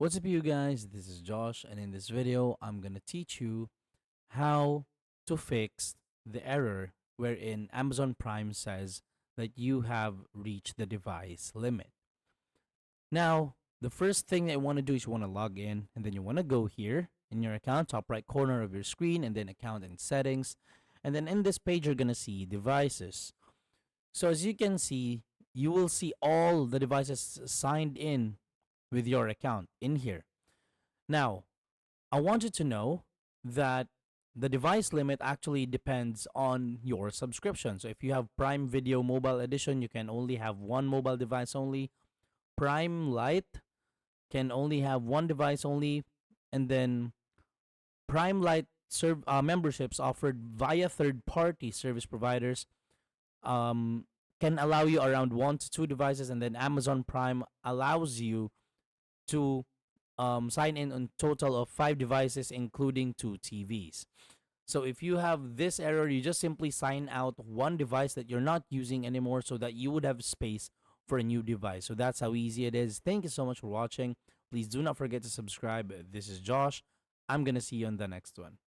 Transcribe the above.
What's up, you guys? This is Josh, and in this video, I'm gonna teach you how to fix the error wherein Amazon Prime says that you have reached the device limit. Now, the first thing that you want to do is you want to log in, and then you want to go here in your account, top right corner of your screen, and then account and settings. And then in this page, you're gonna see devices. So as you can see, you will see all the devices signed in with your account in here. Now, I want you to know that the device limit actually depends on your subscription. So if you have Prime Video Mobile Edition, you can only have one mobile device only. Prime Lite can only have one device only. And then Prime Lite memberships offered via third party service providers um, can allow you around 1 to 2 devices. And then Amazon Prime allows you to sign in on total of 5 devices, including 2 TVs. So if you have this error, you just simply sign out one device that you're not using anymore so that you would have space for a new device. So that's how easy it is. Thank you so much for watching. Please do not forget to subscribe. This is Josh. I'm going to see you on the next one.